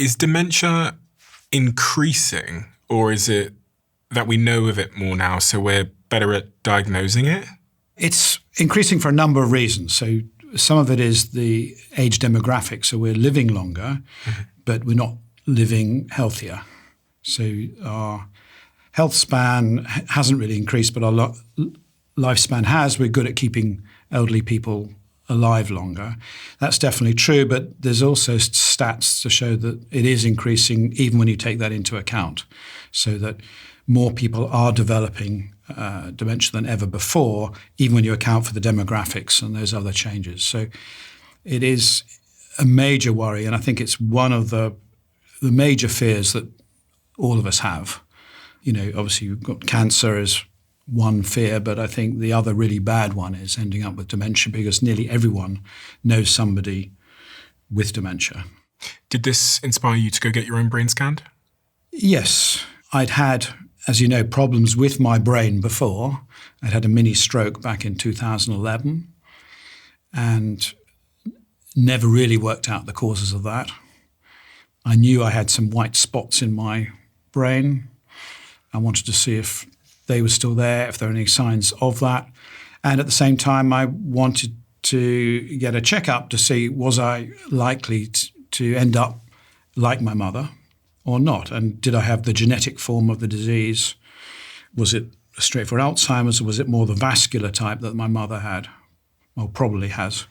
Is dementia increasing, or is it that we know of it more now, so we're better at diagnosing it? It's increasing for a number of reasons. So some of it is the age demographic. So we're living longer, but we're not living healthier. So our health span hasn't really increased, but our lifespan has. We're good at keeping elderly people alive longer. That's definitely true, but there's also stats to show that it is increasing even when you take that into account, so that more people are developing dementia than ever before, even when you account for the demographics and those other changes. So it is a major worry, and I think it's one of the major fears that all of us have. You know, obviously you've got cancer as one fear, but I think the other really bad one is ending up with dementia, because nearly everyone knows somebody with dementia. Did this inspire you to go get your own brain scanned? Yes. I'd had, as you know, problems with my brain before. I'd had a mini stroke back in 2011 and never really worked out the causes of that. I knew I had some white spots in my brain. I wanted to see if they were still there, if there were any signs of that. And at the same time, I wanted to get a checkup to see, was I likely to end up like my mother or not? And did I have the genetic form of the disease? Was it straight for Alzheimer's, or was it more the vascular type that my mother had, or probably has?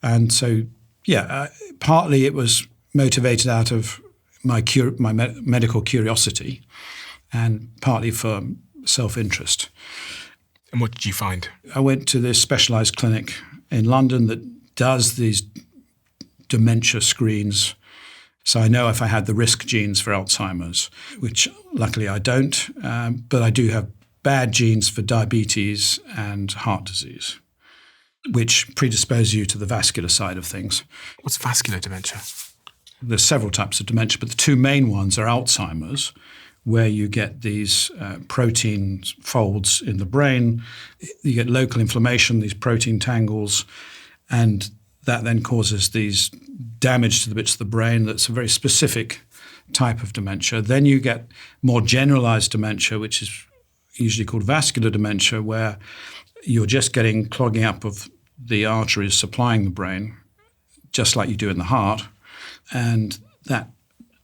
And so, partly it was motivated out of my medical curiosity, and partly for self-interest. And what did you find? I went to this specialised clinic in London that does these dementia screens. So I know if I had the risk genes for Alzheimer's, which luckily I don't, but I do have bad genes for diabetes and heart disease, which predispose you to the vascular side of things. What's vascular dementia? There's several types of dementia, but the two main ones are Alzheimer's, where you get these protein folds in the brain. You get local inflammation, these protein tangles, and that then causes these damage to the bits of the brain. That's a very specific type of dementia. Then you get more generalized dementia, which is usually called vascular dementia, where you're just getting clogging up of the arteries supplying the brain, just like you do in the heart, and that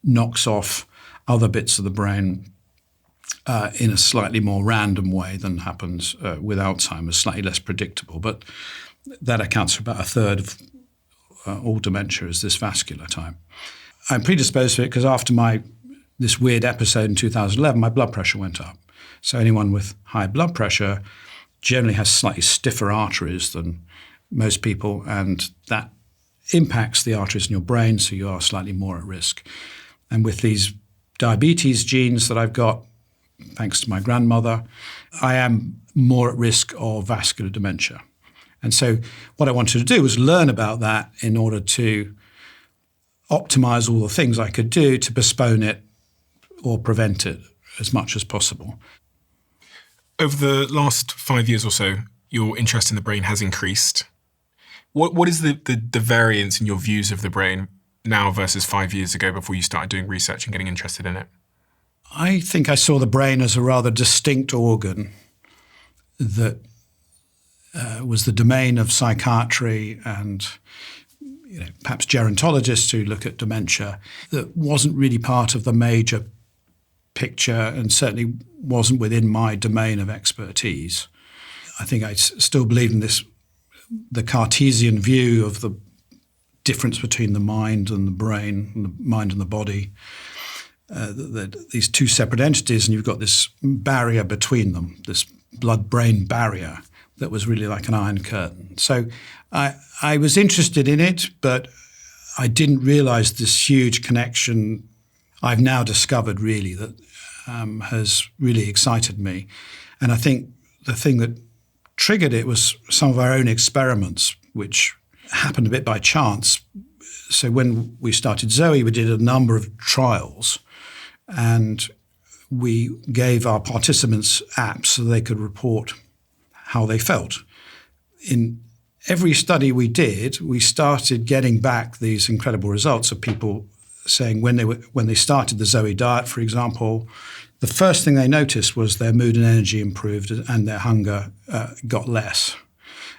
knocks off other bits of the brain in a slightly more random way than happens with Alzheimer's, slightly less predictable. But that accounts for about a third of all dementia is this vascular type. I'm predisposed to it because after this weird episode in 2011, my blood pressure went up. So anyone with high blood pressure generally has slightly stiffer arteries than most people, and that impacts the arteries in your brain, so you are slightly more at risk. And with these diabetes genes that I've got, thanks to my grandmother, I am more at risk of vascular dementia. And so what I wanted to do was learn about that in order to optimize all the things I could do to postpone it or prevent it as much as possible. Over the last 5 years or so, your interest in the brain has increased. What is the variance in your views of the brain now versus 5 years ago before you started doing research and getting interested in it? I think I saw the brain as a rather distinct organ that was the domain of psychiatry and perhaps gerontologists who look at dementia, that wasn't really part of the major picture and certainly wasn't within my domain of expertise. I think I still believe in the Cartesian view of the difference between the mind and the brain, and the mind and the body, these two separate entities, and you've got this barrier between them, this blood-brain barrier that was really like an iron curtain. So I was interested in it, but I didn't realize this huge connection I've now discovered really that has really excited me. And I think the thing that triggered it was some of our own experiments, which happened a bit by chance. So when we started Zoe, we did a number of trials, and we gave our participants apps so they could report how they felt. In every study we did, we started getting back these incredible results of people saying when they started the Zoe diet, for example, the first thing they noticed was their mood and energy improved and their hunger got less.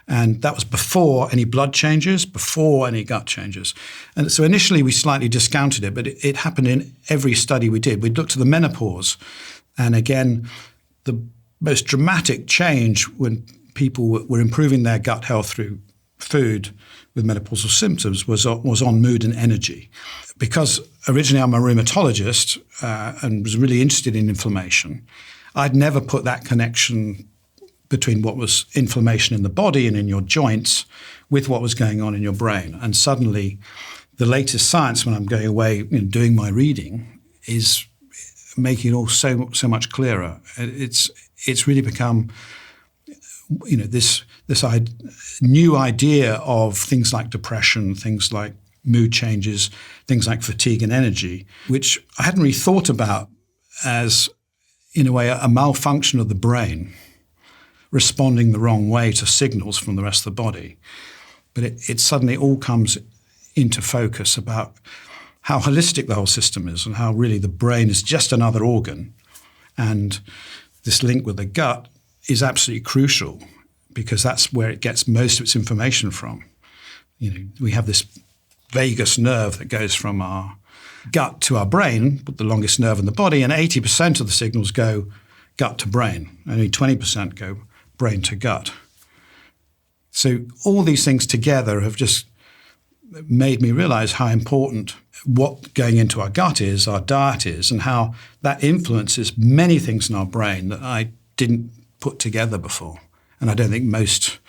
And that was before any blood changes, before any gut changes. And so initially we slightly discounted it, but it happened in every study we did. We looked at the menopause. And again, the most dramatic change when people were improving their gut health through food with menopausal symptoms was on mood and energy. Because originally I'm a rheumatologist and was really interested in inflammation, I'd never put that connection between what was inflammation in the body and in your joints with what was going on in your brain. And suddenly the latest science, when I'm going away and doing my reading, is making it all so much clearer. It's really become, this new idea of things like depression, things like mood changes, things like fatigue and energy, which I hadn't really thought about as, in a way, a malfunction of the brain responding the wrong way to signals from the rest of the body. But it suddenly all comes into focus about how holistic the whole system is and how really the brain is just another organ. And this link with the gut is absolutely crucial because that's where it gets most of its information from. We have this vagus nerve that goes from our gut to our brain, but the longest nerve in the body, and 80% of the signals go gut to brain. Only 20% go brain to gut. So all these things together have just made me realize how important what going into our gut is, our diet is, and how that influences many things in our brain that I didn't put together before. And I don't think most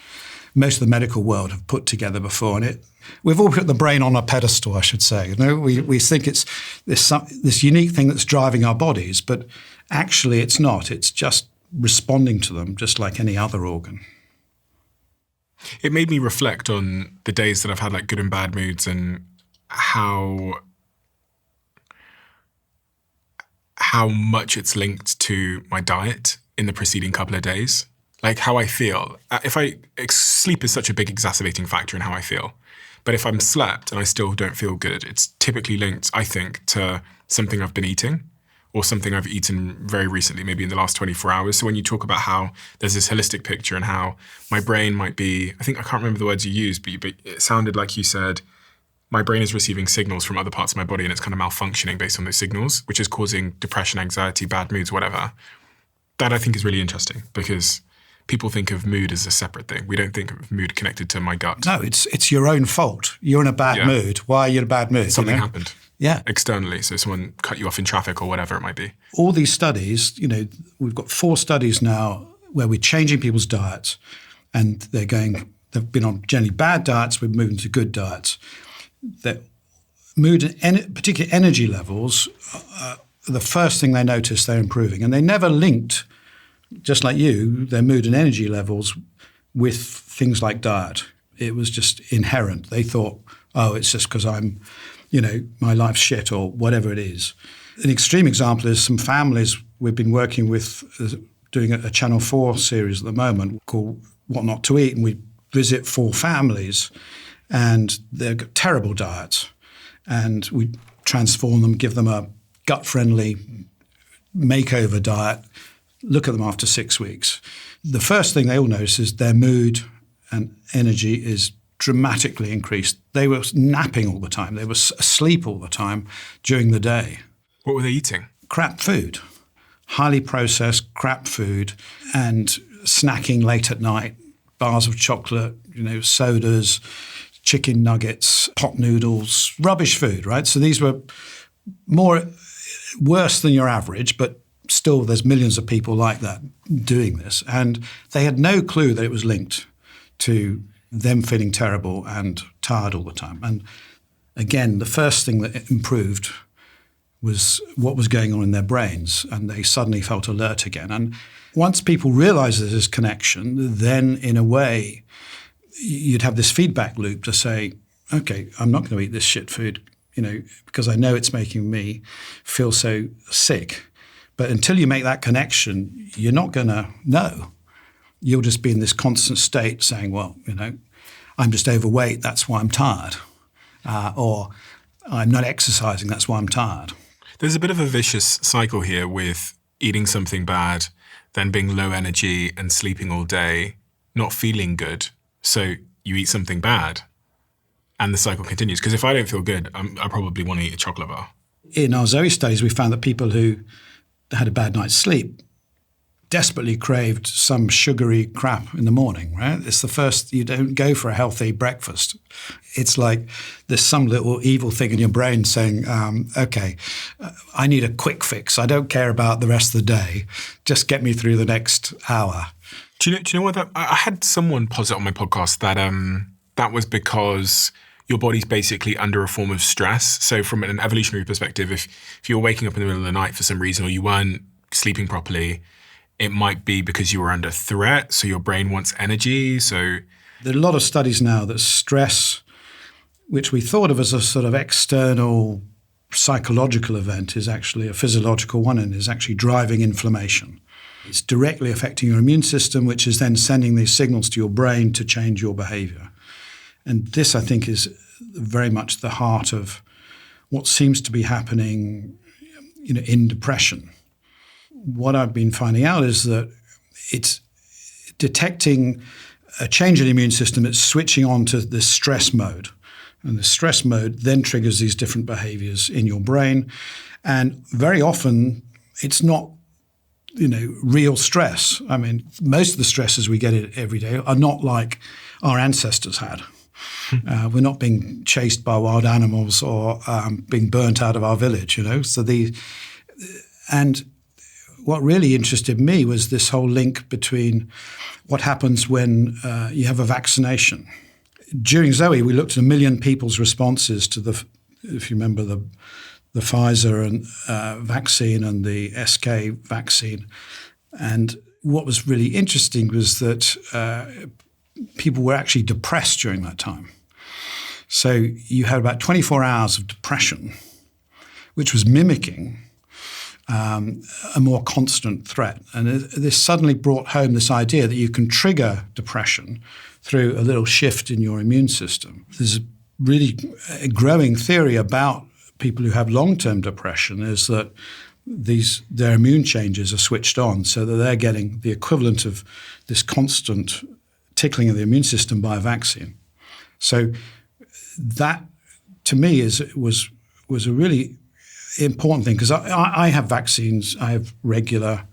of the medical world have put together before. And we've all put the brain on a pedestal, I should say. We think it's this unique thing that's driving our bodies, but actually it's not. It's just responding to them just like any other organ. It made me reflect on the days that I've had like good and bad moods and how much it's linked to my diet in the preceding couple of days. Like how I feel. Sleep is such a big exacerbating factor in how I feel. But if I'm slept and I still don't feel good, it's typically linked, I think, to something I've been eating or something I've eaten very recently, maybe in the last 24 hours. So when you talk about how there's this holistic picture and how my brain might be, I can't remember the words you used, but it sounded like you said, my brain is receiving signals from other parts of my body and it's kind of malfunctioning based on those signals, which is causing depression, anxiety, bad moods, whatever. That I think is really interesting because people think of mood as a separate thing. We don't think of mood connected to my gut. No, it's your own fault. You're in a bad mood. Why are you in a bad mood? Something happened. Yeah. Externally. So someone cut you off in traffic or whatever it might be. All these studies, we've got 4 studies now where we're changing people's diets and they've been on generally bad diets, we're moving to good diets. That mood and particularly energy levels, the first thing they notice they're improving. And they never linked, just like you, their mood and energy levels with things like diet. It was just inherent. They thought, it's just because I'm, my life's shit or whatever it is. An extreme example is some families we've been working with, doing a Channel 4 series at the moment called What Not to Eat. And we visit 4 families and they've got terrible diets. And we transform them, give them a gut-friendly makeover diet, look at them after 6 weeks. The first thing they all notice is their mood and energy is dramatically increased. They were napping all the time. They were asleep all the time during the day. What were they eating? Crap food, highly processed crap food, and snacking late at night, bars of chocolate, sodas, chicken nuggets, pot noodles, rubbish food, right? So these were worse than your average, but still there's millions of people like that doing this. And they had no clue that it was linked to them feeling terrible and tired all the time. And again, the first thing that improved was what was going on in their brains, and they suddenly felt alert again. And once people realize there's this connection, then in a way, you'd have this feedback loop to say, okay, I'm not going to eat this shit food, because I know it's making me feel so sick. But until you make that connection, you're not going to know. You'll just be in this constant state saying, well, I'm just overweight, that's why I'm tired. Or I'm not exercising, that's why I'm tired. There's a bit of a vicious cycle here with eating something bad, then being low energy and sleeping all day, not feeling good. So you eat something bad and the cycle continues. Because if I don't feel good, I probably want to eat a chocolate bar. In our Zoe studies, we found that people who had a bad night's sleep desperately craved some sugary crap in the morning, right? It's the first, you don't go for a healthy breakfast. It's like there's some little evil thing in your brain saying, okay, I need a quick fix. I don't care about the rest of the day. Just get me through the next hour. Do you know what? I had someone posit on my podcast that that was because your body's basically under a form of stress. So from an evolutionary perspective, if you're waking up in the middle of the night for some reason or you weren't sleeping properly, it might be because you were under threat, so your brain wants energy. So there are a lot of studies now that stress, which we thought of as a sort of external psychological event, is actually a physiological one and is actually driving inflammation. It's directly affecting your immune system, which is then sending these signals to your brain to change your behavior. And this, I think, is very much the heart of what seems to be happening, in depression. What I've been finding out is that it's detecting a change in the immune system. It's switching on to the stress mode. And the stress mode then triggers these different behaviors in your brain. And very often it's not, real stress. I mean, most of the stresses we get every day are not like our ancestors had. We're not being chased by wild animals or being burnt out of our village, and what really interested me was this whole link between what happens when you have a vaccination. During Zoe, we looked at 1 million people's responses to if you remember, the Pfizer and vaccine and the SK vaccine. And what was really interesting was that people were actually depressed during that time. So you had about 24 hours of depression, which was mimicking a more constant threat. And this suddenly brought home this idea that you can trigger depression through a little shift in your immune system. There's really a growing theory about people who have long-term depression is that their immune changes are switched on so that they're getting the equivalent of this constant tickling of the immune system by a vaccine. So that, to me, was a really important thing because I have vaccines. I have regular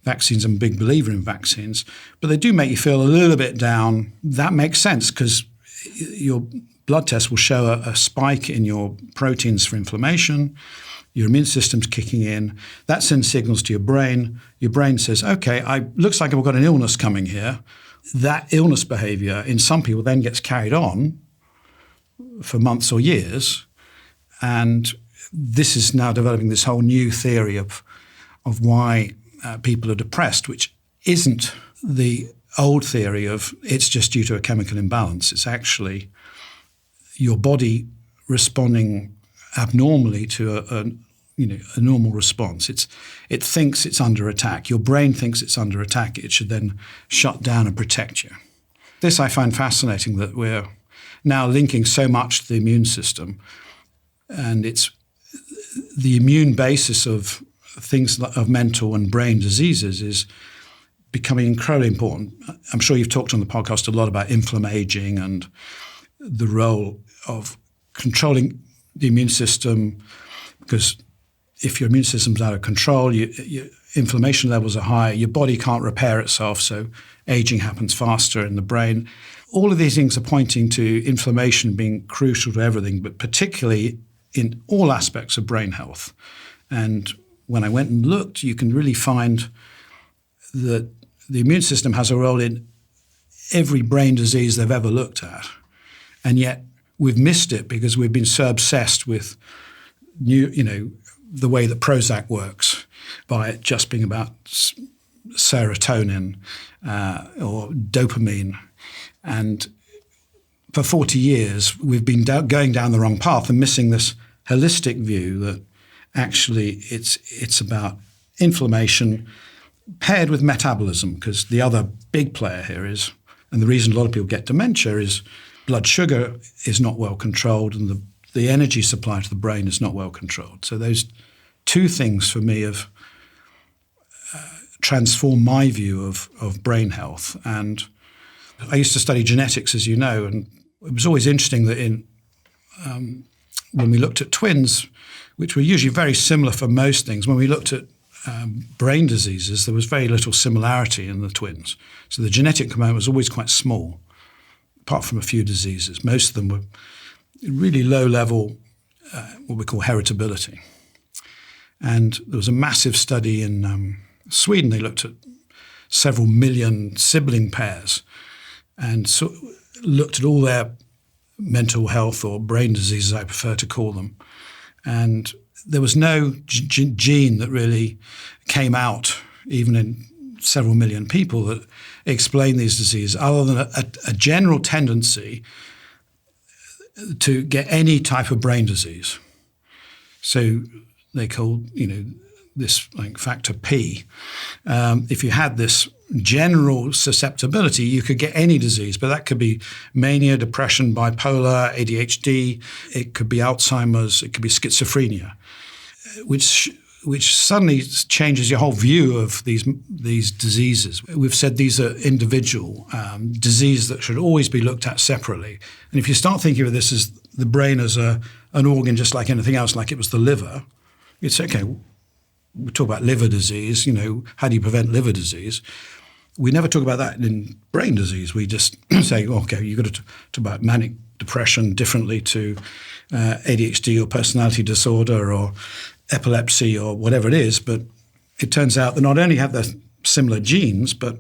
vaccines. I'm a big believer in vaccines, but they do make you feel a little bit down. That makes sense because your blood test will show a spike in your proteins for inflammation. Your immune system's kicking in. That sends signals to your brain. Your brain says, okay, looks like I've got an illness coming here. That illness behavior in some people then gets carried on for months or years. And this is now developing this whole new theory of why people are depressed, which isn't the old theory of it's just due to a chemical imbalance. It's actually your body responding abnormally to a normal response. It thinks it's under attack. Your brain thinks it's under attack. It should then shut down and protect you. This I find fascinating that we're now linking so much to the immune system, and it's the immune basis of things of mental and brain diseases is becoming incredibly important. I'm sure you've talked on the podcast a lot about inflammaging and the role of controlling the immune system, because if your immune system's out of control, your inflammation levels are high, your body can't repair itself, so aging happens faster in the brain. All of these things are pointing to inflammation being crucial to everything, but particularly in all aspects of brain health. And when I went and looked, you can really find that the immune system has a role in every brain disease they've ever looked at. And yet we've missed it because we've been so obsessed with the way that Prozac works, by it just being about serotonin or dopamine. And for 40 years, we've been going down the wrong path and missing this holistic view that actually it's about inflammation paired with metabolism, because the other big player here is, and the reason a lot of people get dementia is blood sugar is not well controlled, and the energy supply to the brain is not well controlled. So those two things for me have transformed my view of brain health. And I used to study genetics, as you know, and it was always interesting that when we looked at twins, which were usually very similar for most things, when we looked at brain diseases, there was very little similarity in the twins. So the genetic component was always quite small, apart from a few diseases. Most of them were really low level, what we call heritability. And there was a massive study in Sweden. They looked at several million sibling pairs and looked at all their mental health or brain diseases, I prefer to call them. And there was no gene that really came out, even in several million people, that explained these diseases, other than a general tendency to get any type of brain disease. So they called, this like factor P. If you had this general susceptibility, you could get any disease, but that could be mania, depression, bipolar, ADHD. It could be Alzheimer's. It could be schizophrenia, which suddenly changes your whole view of these diseases. We've said these are individual diseases that should always be looked at separately. And if you start thinking of this as the brain as an organ just like anything else, like it was the liver, you'd say, okay, we talk about liver disease, how do you prevent liver disease? We never talk about that in brain disease. We just say, okay, you've got to talk about manic depression differently to ADHD or personality disorder or epilepsy or whatever it is. But it turns out that not only have they similar genes, but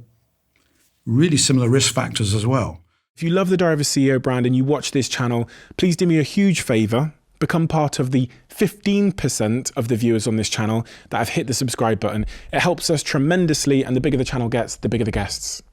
really similar risk factors as well. If you love the Diary of a CEO brand and you watch this channel, please do me a huge favor. Become part of the 15% of the viewers on this channel that have hit the subscribe button. It helps us tremendously, and the bigger the channel gets, the bigger the guests.